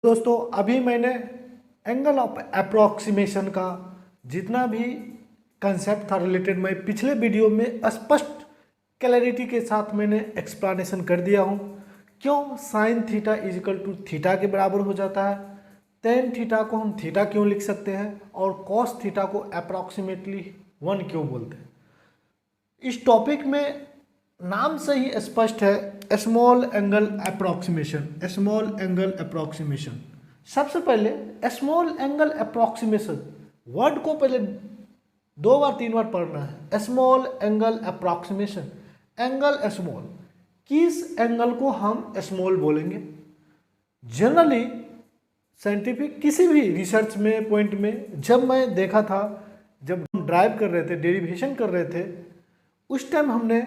दोस्तों अभी मैंने एंगल ऑफ अप्रोक्सीमेशन का जितना भी कंसेप्ट था रिलेटेड मैं पिछले वीडियो में स्पष्ट क्लैरिटी के साथ मैंने एक्सप्लेनेशन कर दिया हूँ। क्यों sine theta is equal to theta के बराबर हो जाता है, टेन थीटा को हम थीटा क्यों लिख सकते हैं और कॉस थीटा को अप्रॉक्सीमेटली 1 क्यों बोलते हैं। इस टॉपिक में नाम से ही स्पष्ट है, small angle approximation. Small angle approximation, सबसे पहले स्मॉल एंगल अप्रॉक्सीमेशन वर्ड को पहले 2 बार 3 बार पढ़ना है। Small angle approximation, angle small, किस एंगल को हम स्मॉल बोलेंगे। जनरली साइंटिफिक किसी भी रिसर्च में पॉइंट में जब मैं देखा था, जब हम ड्राइव कर रहे थे, डेरिवेशन कर रहे थे, उस टाइम हमने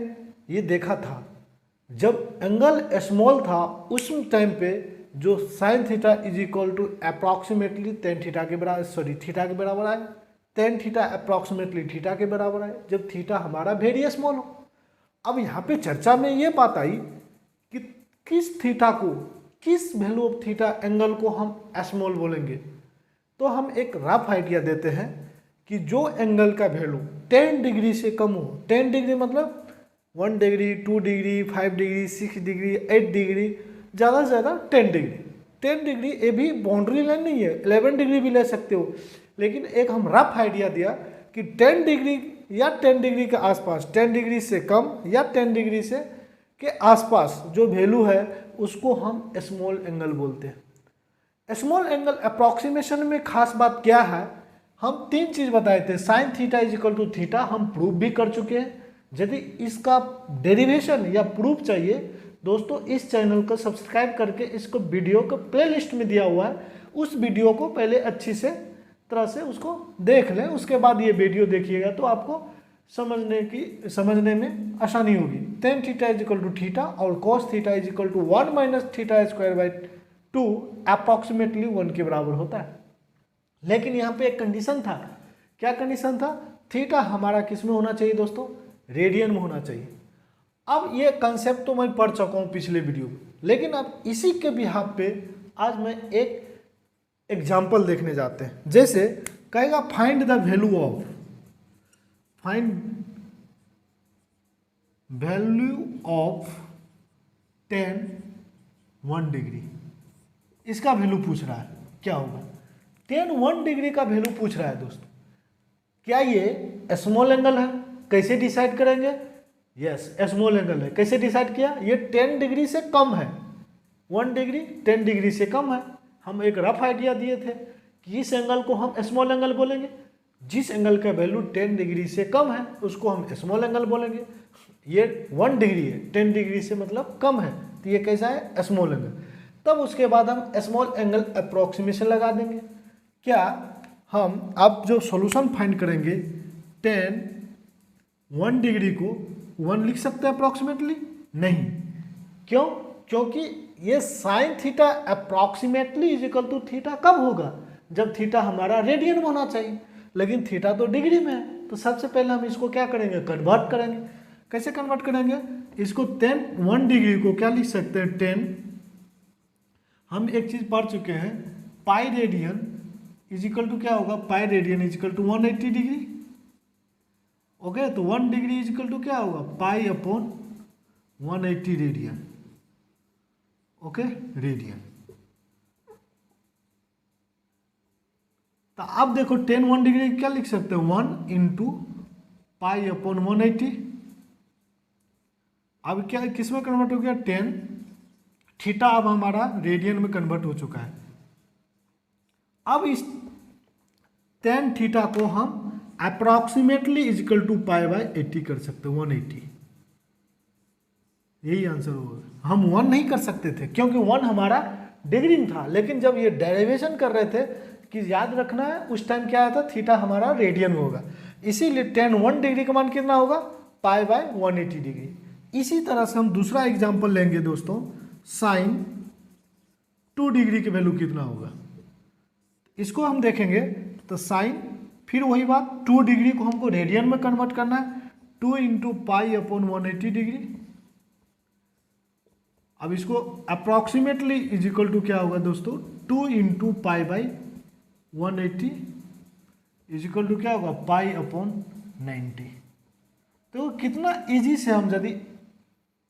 ये देखा था जब एंगल स्मॉल था उस टाइम पे जो sine theta is equal to approximately ten theta के बराबर, थीटा के बराबर आए, टेन थीटा अप्रॉक्सीमेटली थीटा के बराबर आए जब थीटा हमारा वेरी स्मॉल हो। अब यहाँ पे चर्चा में ये बात आई कि किस थीटा को, किस वैल्यू ऑफ थीटा एंगल को हम स्मॉल बोलेंगे। तो हम एक रफ आइडिया देते हैं कि जो एंगल का वैल्यू 10 डिग्री से कम हो, 10 डिग्री मतलब 1 degree, 2 degree, 5 degree, 6 degree, 8 degree, ज़्यादा से ज़्यादा 10 डिग्री। 10 डिग्री ये भी बाउंड्री लाइन नहीं है, 11 डिग्री भी ले सकते हो, लेकिन एक हम रफ आइडिया दिया कि 10 डिग्री या 10 डिग्री के आसपास, 10 डिग्री से कम या 10 डिग्री से के आसपास जो वैल्यू है उसको हम स्मॉल एंगल बोलते हैं। स्मॉल एंगल अप्रॉक्सीमेशन में खास बात क्या है, हम 3 चीज़ बताए थे। Sine theta is equal to theta हम प्रूफ भी कर चुके हैं। यदि इसका डेरिवेशन या प्रूफ चाहिए दोस्तों, इस चैनल को सब्सक्राइब करके इसको वीडियो को प्लेलिस्ट में दिया हुआ है, उस वीडियो को पहले अच्छी से तरह से उसको देख लें, उसके बाद ये वीडियो देखिएगा तो आपको समझने में आसानी होगी। Tan theta is equal to theta और cos theta is equal to 1 minus theta square by 2 approximately 1 के बराबर होता है। लेकिन यहाँ पे एक कंडीशन था। क्या कंडीशन था? थीटा हमारा किस में होना चाहिए दोस्तों? रेडियन में होना चाहिए। अब ये कंसेप्ट तो मैं पढ़ चुका हूँ पिछले वीडियो में, लेकिन अब इसी के बिहाफ पे आज मैं एक एग्जाम्पल देखने जाते हैं। जैसे कहेगा find the value of, ten 1 degree, इसका वैल्यू पूछ रहा है। क्या होगा? 10 1 डिग्री का वैल्यू पूछ रहा है दोस्तों। क्या ये स्मॉल एंगल है? कैसे डिसाइड करेंगे? यस, स्मॉल एंगल है। कैसे डिसाइड किया? ये 10 डिग्री से कम है, 1 डिग्री 10 डिग्री से कम है। हम एक रफ आइडिया दिए थे कि इस एंगल को हम स्मॉल एंगल बोलेंगे। जिस एंगल का वैल्यू 10 डिग्री से कम है उसको हम स्मॉल एंगल बोलेंगे। ये 1 डिग्री है, 10 डिग्री से मतलब कम है, तो ये कैसा है? Small angle. तब उसके बाद हम स्मॉल एंगल अप्रॉक्सीमेशन लगा देंगे। क्या हम अब जो सॉल्यूशन फाइंड करेंगे 10 1 डिग्री को 1 लिख सकते हैं अप्रॉक्सीमेटली? नहीं। क्यों? क्योंकि ये sine theta approximately is equal to theta कब होगा? जब थीटा हमारा रेडियन में होना चाहिए, लेकिन थीटा तो डिग्री में है। तो सबसे पहले हम इसको क्या करेंगे? कन्वर्ट करेंगे। कैसे कन्वर्ट करेंगे? इसको 10 1 डिग्री को क्या लिख सकते हैं? 10, हम एक चीज़ पढ़ चुके हैं, pi radian is equal to क्या होगा? Pi radian is equal to 180 degree. Okay, तो 1 डिग्री इज इक्वल टू क्या होगा? Pi upon 180 radian. Okay, radian. तो अब देखो 10 1 डिग्री क्या लिख सकते हैं? 1 इंटू पाई अपॉन 180। अब क्या किस में कन्वर्ट हो गया? 10 थीटा अब हमारा रेडियन में कन्वर्ट हो चुका है। अब इस 10 थीटा को हम approximately is equal to pi by 80 कर सकते हैं, 180। यही आंसर होगा। हम 1 नहीं कर सकते थे क्योंकि 1 हमारा डिग्री में था, लेकिन जब ये डेरिवेशन कर रहे थे कि याद रखना है उस टाइम क्या आया था? थीटा हमारा रेडियन में होगा, इसीलिए 10 1 डिग्री का मान कितना होगा? पाई बाई 180 डिग्री। इसी तरह से हम दूसरा एग्जाम्पल लेंगे दोस्तों, साइन 2 डिग्री की वैल्यू कितना होगा? इसको हम देखेंगे तो साइन, फिर वही बात, 2 डिग्री को हमको रेडियन में कन्वर्ट करना है, 2 इंटू पाई अपॉन 180 डिग्री। अब इसको अप्रॉक्सीमेटली इज इक्वल टू क्या होगा दोस्तों? 2 into pi by 180 is equal to क्या होगा पाई अपॉन 90। तो कितना इजी से हम यदि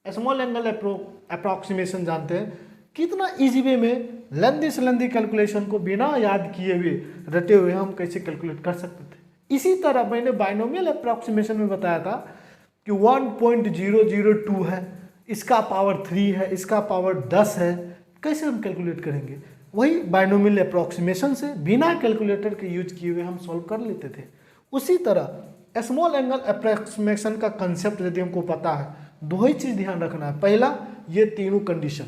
स्मॉल एंगल अप्रॉक्सीमेशन जानते हैं, कितना इजी वे में लेंदी से लेंदी कैलकुलेशन को बिना याद किए हुए रटे हुए हम कैसे कैलकुलेट कर सकते थे। इसी तरह मैंने बाइनोमियल अप्रॉक्सीमेशन में बताया था कि 1.002 है, इसका पावर 3 है, इसका पावर 10 है, कैसे हम कैलकुलेट करेंगे। वही बाइनोमियल अप्रॉक्सीमेशन से बिना कैलकुलेटर के यूज किए हुए हम सॉल्व कर लेते थे। उसी तरह स्मॉल एंगल अप्रॉक्सीमेशन का कंसेप्ट यदि हमको पता है, दो ही चीज़ ध्यान रखना है। पहला, ये तीनों condition,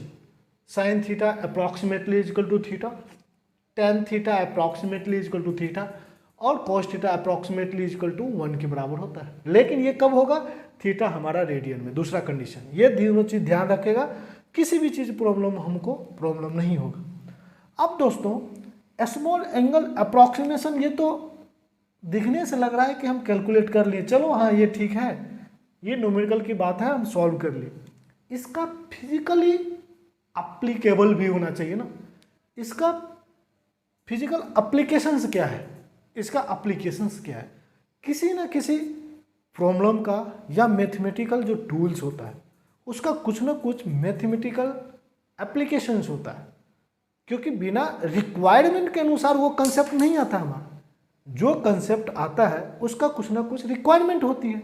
sine theta approximately equal to theta, tan theta approximately equal to theta, और cos theta approximately equal to 1 के बराबर होता है। लेकिन ये कब होगा, थीटा हमारा रेडियन में, दूसरा कंडीशन। ये तीनों चीज़ ध्यान रखेगा, किसी भी चीज़ हमको प्रॉब्लम नहीं होगा। अब दोस्तों स्मॉल एंगल अप्रॉक्सीमेशन, ये तो दिखने से लग रहा है कि हम कैलकुलेट कर लिए, चलो हाँ ये ठीक है, ये न्यूमेरिकल की बात है, हम सॉल्व कर लिए। इसका फिजिकली अप्लीकेबल भी होना चाहिए ना। इसका फिजिकल एप्लीकेशंस क्या है, इसका एप्लीकेशंस क्या है। किसी न किसी प्रॉब्लम का या मैथमेटिकल जो टूल्स होता है उसका कुछ ना कुछ मैथमेटिकल एप्लीकेशंस होता है, क्योंकि बिना रिक्वायरमेंट के अनुसार वो कंसेप्ट नहीं आता हमारा। जो कंसेप्ट आता है उसका कुछ ना कुछ रिक्वायरमेंट होती है।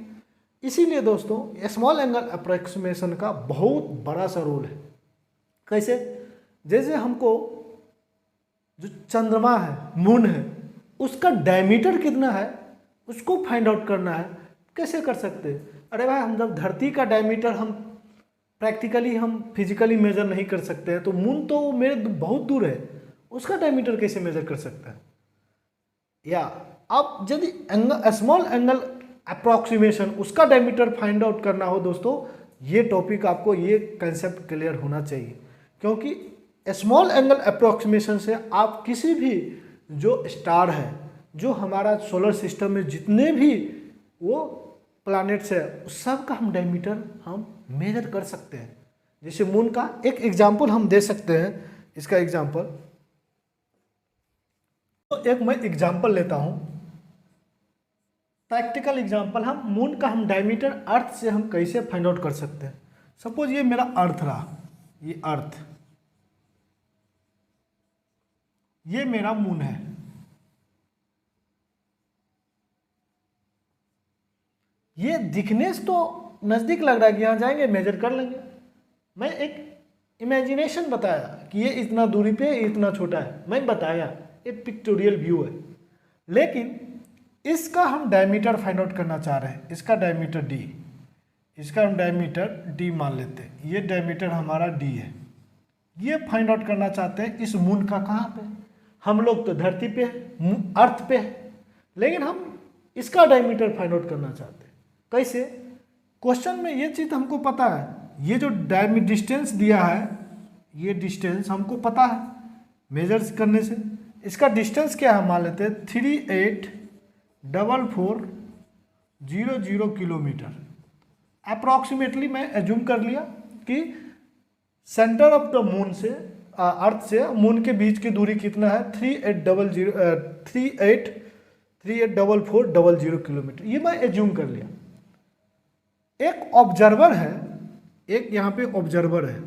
इसीलिए दोस्तों स्मॉल एंगल अप्रॉक्सीमेशन का बहुत बड़ा सा रोल है। कैसे, जैसे हमको जो चंद्रमा है, मून है, उसका डायमीटर कितना है उसको फाइंड आउट करना है। कैसे कर सकते हैं, अरे भाई हम जब धरती का डायमीटर हम प्रैक्टिकली हम फिजिकली मेजर नहीं कर सकते हैं, तो मून तो मेरे बहुत दूर है, उसका डायमीटर कैसे मेजर कर सकता है। या अब यदि स्मॉल एंगल अप्रॉक्सीमेशन उसका डायमीटर फाइंड आउट करना हो दोस्तों, ये टॉपिक आपको, ये कंसेप्ट क्लियर होना चाहिए। क्योंकि स्मॉल एंगल अप्रॉक्सीमेशन से आप किसी भी जो स्टार है, जो हमारा सोलर सिस्टम में जितने भी वो प्लैनेट्स है, उस सब का हम डायमीटर हम मेजर कर सकते हैं। जैसे मून का एक एग्जांपल हम दे सकते हैं, इसका एग्जांपल, तो एक मैं एग्जांपल लेता हूं, प्रैक्टिकल एग्जांपल। हम मून का हम डायमीटर अर्थ से हम कैसे फाइंड आउट कर सकते हैं। सपोज ये मेरा अर्थ रहा, ये अर्थ, ये मेरा मून है। ये दिखने से तो नज़दीक लग रहा है कि यहाँ जाएंगे मेजर कर लेंगे। मैं एक इमेजिनेशन बताया कि ये इतना दूरी पे इतना छोटा है, मैं बताया, एक पिक्टोरियल व्यू है। लेकिन इसका हम डायमीटर फाइंड आउट करना चाह रहे हैं, इसका डायमीटर d, इसका हम डायमीटर d मान लेते हैं, ये डायमीटर हमारा d है। ये फाइंड आउट करना चाहते हैं इस मून का कहाँ पे, हम लोग तो धरती पे है, अर्थ पे है, लेकिन हम इसका डायमीटर फाइंड आउट करना चाहते हैं। कैसे, क्वेश्चन में ये चीज़ हमको पता है, ये जो डिस्टेंस दिया है, ये डिस्टेंस हमको पता है मेजर्स करने से। इसका डिस्टेंस क्या है, मान लेते हैं 384400 किलोमीटर। अप्रॉक्सीमेटली मैं एज्यूम कर लिया कि सेंटर ऑफ द मून से, अर्थ से मून के बीच की दूरी कितना है, 384400 किलोमीटर, ये मैं एज्यूम कर लिया। एक ऑब्जर्वर है, एक यहाँ पे ऑब्जर्वर है,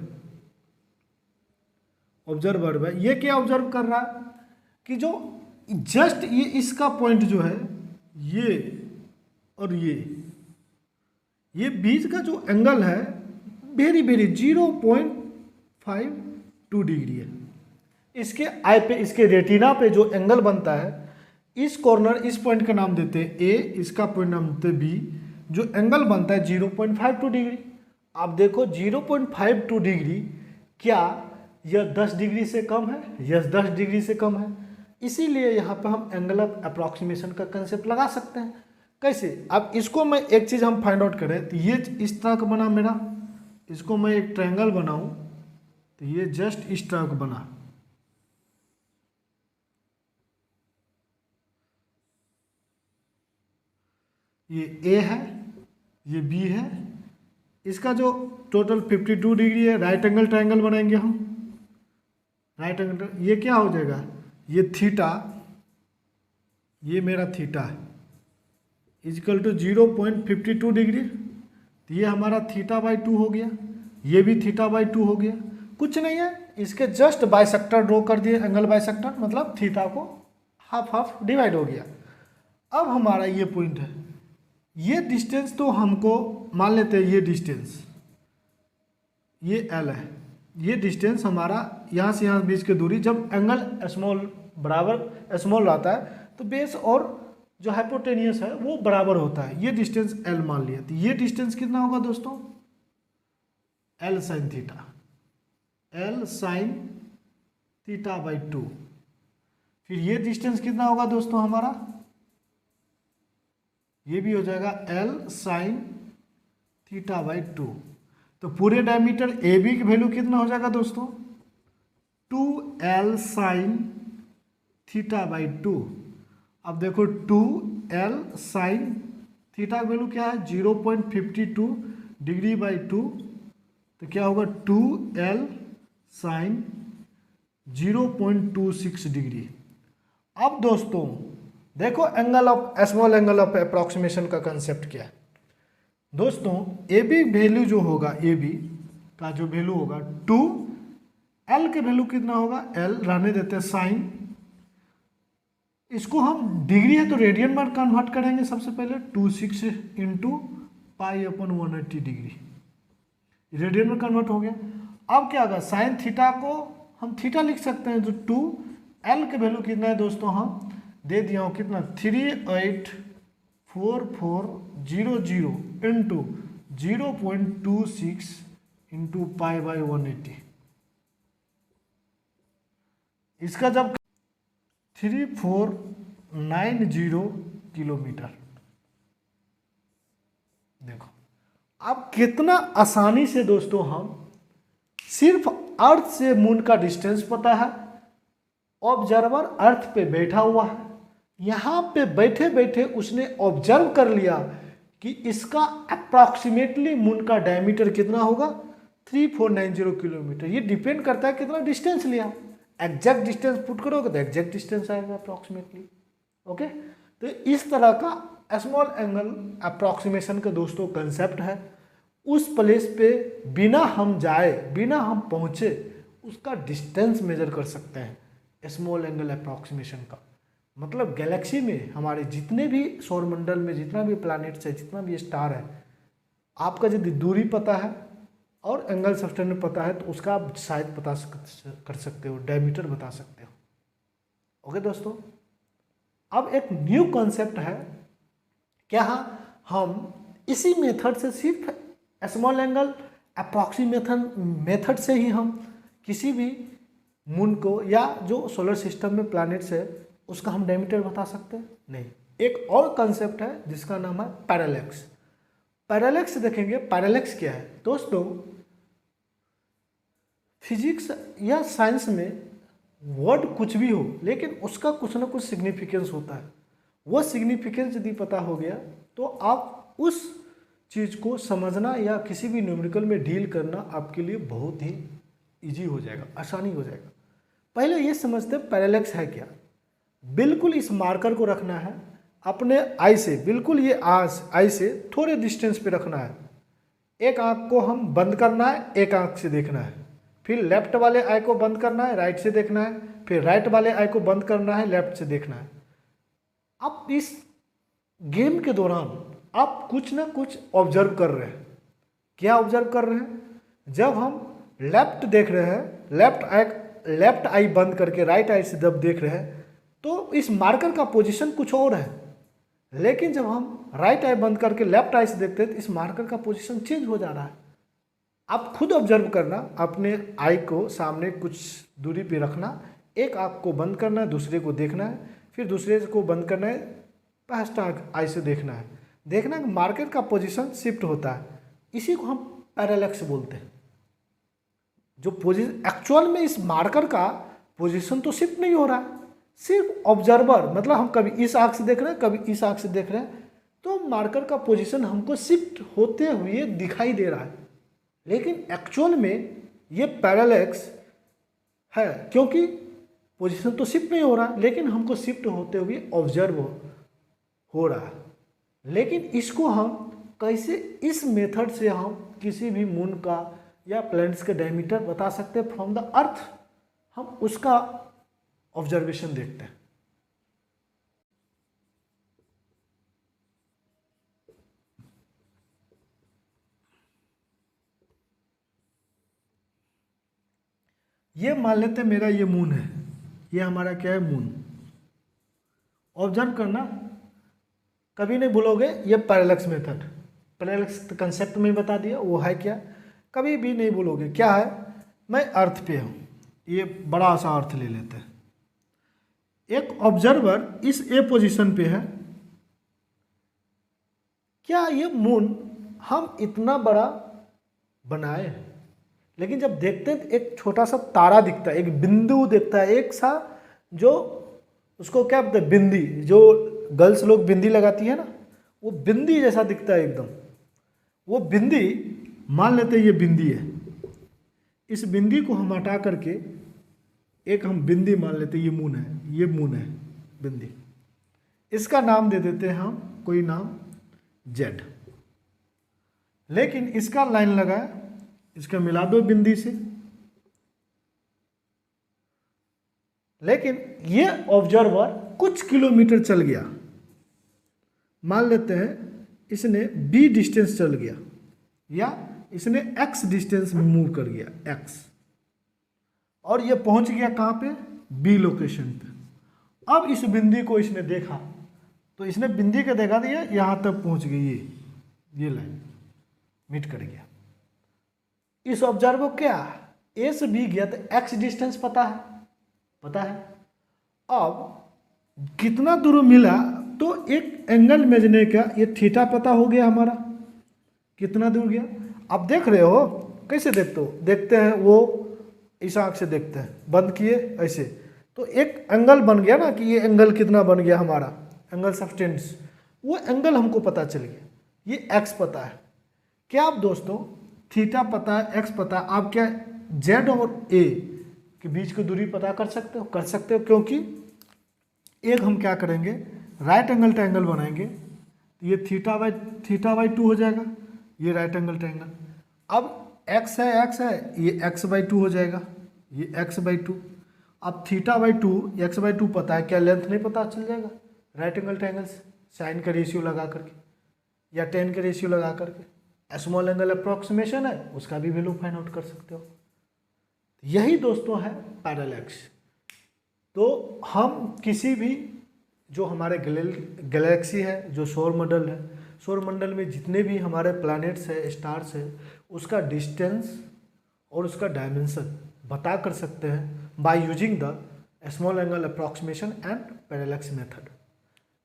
ऑब्जर्वर है, ये क्या ऑब्जर्व कर रहा है कि जो जस्ट ये इसका पॉइंट जो है, ये और ये बीच का जो एंगल है वेरी 0.52 डिग्री है। इसके आई पे, इसके रेटिना पे जो एंगल बनता है, इस कॉर्नर, इस पॉइंट का नाम देते हैं ए, इसका पॉइंट नाम देते हैं बी, जो एंगल बनता है 0.52 डिग्री। आप देखो 0.52 डिग्री, क्या यह 10 डिग्री से कम है, यह 10 डिग्री से कम है। इसीलिए यहाँ पर हम एंगल ऑफ अप्रॉक्सीमेशन का कंसेप्ट लगा सकते हैं। कैसे, अब इसको मैं एक चीज़ हम फाइंड आउट करें, तो ये इस तरह का बना मेरा, इसको मैं एक ट्रायंगल बनाऊं तो ये जस्ट इस तरह का बना, ये ए है, ये बी है, इसका जो टोटल 52 डिग्री है, राइट एंगल ट्रायंगल बनाएंगे हम। राइट एंगल, ये क्या हो जाएगा, ये थीटा, ये मेरा थीटा है इजकल टू 0.52 डिग्री, तो ये हमारा थीटा बाई 2 हो गया, ये भी थीटा बाई 2 हो गया। कुछ नहीं है, इसके जस्ट बाइसेक्टर ड्रॉ कर दिए, एंगल बाइसेक्टर, मतलब थीटा को हाफ हाफ डिवाइड हो गया। अब हमारा ये पॉइंट है, ये डिस्टेंस तो हमको मान लेते हैं, ये डिस्टेंस, ये एल है, ये डिस्टेंस हमारा यहाँ से यहाँ बीच की दूरी, जब एंगल स्मॉल बराबर स्मॉल रहता है तो बेस और जो हाइपोटेनियस है वो बराबर होता है, ये डिस्टेंस एल मान लिया, तो ये डिस्टेंस कितना होगा दोस्तों, L sine theta, L sine theta by 2। फिर ये डिस्टेंस कितना होगा दोस्तों हमारा, ये भी हो जाएगा एल साइन थीटा बाई 2। तो पूरे डायमीटर ए बी की वैल्यू कितना हो जाएगा दोस्तों, 2l साइन थीटा बाई 2। अब देखो 2l साइन थीटा की वैल्यू क्या है, 0.52 डिग्री बाई 2, तो क्या होगा 2l साइन 0.26 डिग्री। अब दोस्तों देखो angle of small angle of approximation का कंसेप्ट क्या है दोस्तों, ए बी वैल्यू जो होगा, ए बी का जो वैल्यू होगा 2, एल के वैल्यू कितना होगा, एल रहने देते हैं साइन, इसको हम डिग्री है तो रेडियन में कन्वर्ट करेंगे सबसे पहले, 26 इंटू पाई अपन 180 डिग्री, रेडियन में कन्वर्ट हो गया। अब क्या होगा, साइन थीटा को हम थीटा लिख सकते हैं, जो 2, एल के वैल्यू कितना है दोस्तों, हम दे दिया हूँ कितना, 384400 इंटू 0.26 इंटू पाई बाई 180, इसका जब 3490 किलोमीटर। देखो अब कितना आसानी से दोस्तों हम सिर्फ अर्थ से मून का डिस्टेंस पता है, ऑब्जर्वर अर्थ पे बैठा हुआ है, यहाँ पे बैठे बैठे उसने ऑब्जर्व कर लिया कि इसका अप्रॉक्सीमेटली मून का डायमीटर कितना होगा, 3490 किलोमीटर। ये डिपेंड करता है कितना डिस्टेंस लिया, एग्जैक्ट डिस्टेंस पुट करोगे तो एग्जैक्ट डिस्टेंस आएगा अप्रॉक्सीमेटली। ओके, तो इस तरह का स्मॉल एंगल अप्रॉक्सीमेशन का दोस्तों कंसेप्ट है। उस प्लेस पे बिना हम जाए, बिना हम पहुँचे, उसका डिस्टेंस मेजर कर सकते हैं स्मॉल एंगल अप्रॉक्सीमेशन का। मतलब गैलेक्सी में हमारे जितने भी सौरमंडल में जितना भी प्लैनेट्स है, जितना भी स्टार है, आपका यदि दूरी पता है और एंगल सब्सटेंस पता है तो उसका आप शायद पता कर सकते हो, डायमीटर बता सकते हो। ओके दोस्तों, अब एक न्यू कॉन्सेप्ट है, क्या हम इसी मेथड से, सिर्फ स्मॉल एंगल अप्रॉक्सीमेशन मेथड से ही हम किसी भी मून को या जो सोलर सिस्टम में प्लैनेट्स है उसका हम डायमीटर बता सकते हैं? नहीं। एक और कंसेप्ट है जिसका नाम है पैरेलैक्स। पैरेलैक्स देखेंगे, पैरेलैक्स क्या है दोस्तों, फिजिक्स या साइंस में वर्ड कुछ भी हो लेकिन उसका कुछ ना कुछ सिग्निफिकेंस होता है। वो सिग्निफिकेंस यदि पता हो गया तो आप उस चीज़ को समझना या किसी भी न्यूमेरिकल में डील करना आपके लिए बहुत ही इजी हो जाएगा, आसानी हो जाएगा। पहले ये समझते हैं पैरेलैक्स है क्या। बिल्कुल इस मार्कर को रखना है अपने आई से, बिल्कुल ये आई से थोड़े डिस्टेंस पे रखना है। एक आँख को हम बंद करना है, एक आँख से देखना है, फिर लेफ्ट वाले आई को बंद करना है, राइट से देखना है, फिर राइट वाले आई को बंद करना है, लेफ्ट से देखना है। अब इस गेम के दौरान आप कुछ ना कुछ ऑब्जर्व कर रहे हैं। क्या ऑब्जर्व कर रहे हैं? जब हम लेफ्ट देख रहे हैं, लेफ्ट आई बंद करके राइट आई से जब देख रहे हैं तो इस मार्कर का पोजीशन कुछ और है, लेकिन जब हम राइट आई बंद करके लेफ्ट आई से देखते हैं तो इस मार्कर का पोजीशन चेंज हो जा रहा है। आप खुद ऑब्जर्व करना, अपने आई को सामने कुछ दूरी पे रखना, एक आँख को बंद करना है, दूसरे को देखना है, फिर दूसरे को बंद करना है, फर्स्ट आई से देखना है, देखना कि मार्कर का पोजीशन शिफ्ट होता है। इसी को हम पैरेलैक्स बोलते हैं। जो पोजीशन एक्चुअल में इस मार्कर का पोजीशन तो शिफ्ट नहीं हो रहा है, सिर्फ ऑब्जर्वर, मतलब हम कभी इस आँख से देख रहे हैं, कभी इस आँख से देख रहे हैं, तो मार्कर का पोजीशन हमको शिफ्ट होते हुए दिखाई दे रहा है। लेकिन एक्चुअल में ये पैरेलैक्स है, क्योंकि पोजीशन तो शिफ्ट नहीं हो रहा, लेकिन हमको शिफ्ट होते हुए ऑब्जर्व हो रहा है। लेकिन इसको हम कैसे, इस मेथड से हम किसी भी मून का या प्लैनेट्स के डायमीटर बता सकते हैं फ्रॉम द अर्थ, हम उसका ऑब्जर्वेशन देखते हैं। ये मान लेते हैं मेरा ये मून है, ये हमारा क्या है, मून। ऑब्जर्व करना, कभी नहीं भूलोगे ये पैरेलैक्स मेथड, पैरेलैक्स कंसेप्ट में बता दिया वो है क्या, कभी भी नहीं भूलोगे। क्या है, मैं अर्थ पे हूँ, ये बड़ा सा अर्थ ले लेते हैं, एक ऑब्जर्वर इस ए पोजीशन पे है। क्या ये मून हम इतना बड़ा बनाए, लेकिन जब देखते हैं तो एक छोटा सा तारा दिखता है, एक बिंदु दिखता है, एक सा जो उसको क्या बोलते हैं, बिंदी, जो गर्ल्स लोग बिंदी लगाती है ना, वो बिंदी जैसा दिखता है एकदम। वो बिंदी मान लेते हैं ये बिंदी है, इस बिंदी को हम हटा करके एक हम बिंदी मान लेते हैं, ये मून है, ये मून है बिंदी, इसका नाम दे देते हैं हम कोई नाम जेड। लेकिन इसका लाइन लगा है, इसका मिला दो बिंदी से, लेकिन ये ऑब्जर्वर कुछ किलोमीटर चल गया, मान लेते हैं इसने b डिस्टेंस चल गया, या इसने x डिस्टेंस में मूव कर गया, x, और ये पहुंच गया कहाँ पे, b लोकेशन पे। अब इस बिंदी को इसने देखा, तो इसने बिंदी का देखा दिया, यहाँ तक पहुंच गई, ये लाइन मीट कर गया। इस ऑब्जर्वर को क्या a से b गया तो x डिस्टेंस पता है। अब कितना दूर मिला, तो एक एंगल इमेजिन का, ये थीटा पता हो गया हमारा, कितना दूर गया। अब देख रहे हो, कैसे देखते हो, देखते हैं वो इस आँख से देखते हैं, बंद किए ऐसे, तो एक एंगल बन गया ना, कि ये एंगल कितना बन गया हमारा, एंगल सब्सटेंस, वो एंगल हमको पता चल गया, ये x पता है। क्या आप दोस्तों थीटा पता है, x पता है, आप क्या z और a के बीच की दूरी पता कर सकते हो, क्योंकि एक हम क्या करेंगे, राइट एंगल ट्रायंगल बनाएंगे, ये थीटा बाई 2 हो जाएगा, ये राइट एंगल ट्रायंगल। अब x है, ये x/2 हो जाएगा, ये x/2। अब थीटा बाई 2, x/2 पता है, क्या लेंथ नहीं पता चल जाएगा राइट एंगल ट्रायंगल से, साइन का रेशियो लगा करके या टेन का रेशियो लगा करके। स्मॉल एंगल अप्रॉक्सीमेशन है, उसका भी वैल्यू फाइंड आउट कर सकते हो। यही दोस्तों है पैरेलैक्स। तो हम किसी भी जो हमारे गैलेक्सी है, जो सौर मंडल है, सौर मंडल में जितने भी हमारे प्लैनेट्स है, स्टार्स है, उसका डिस्टेंस और उसका डायमेंशन बता कर सकते हैं by using the small angle approximation and parallax method.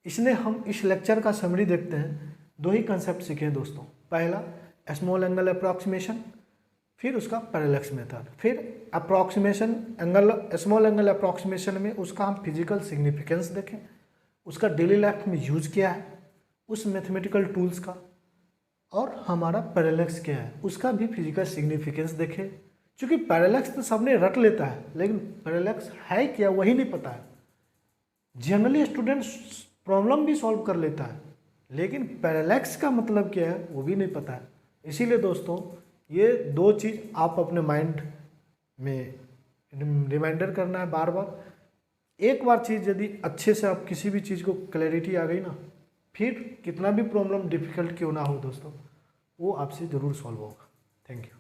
इसलिए हम इस लेक्चर का समरी देखते हैं, दो ही कंसेप्ट सीखे हैं दोस्तों, पहला स्मॉल एंगल अप्रॉक्सीमेशन, फिर उसका पैरेलैक्स मेथड। फिर approximation angle, small angle approximation में उसका हम फिजिकल सिग्निफिकेंस देखें, उसका डेली लाइफ में यूज़ क्या है, उस मैथमेटिकल टूल्स का, और हमारा पैरेलैक्स क्या है उसका भी फिजिकल सिग्निफिकेंस देखें। क्योंकि पैरेलैक्स तो सबने रट लेता है, लेकिन पैरेलैक्स है क्या वही नहीं पता है। जनरली स्टूडेंट प्रॉब्लम भी सॉल्व कर लेता है, लेकिन पैरेलैक्स का मतलब क्या है वो भी नहीं पता है। इसीलिए दोस्तों ये दो चीज़ आप अपने माइंड में रिमाइंडर करना है बार बार। एक बार चीज़ यदि अच्छे से आप किसी भी चीज़ को क्लैरिटी आ गई ना, फिर कितना भी प्रॉब्लम डिफिकल्ट क्यों ना हो दोस्तों, वो आपसे ज़रूर सॉल्व होगा। Thank you.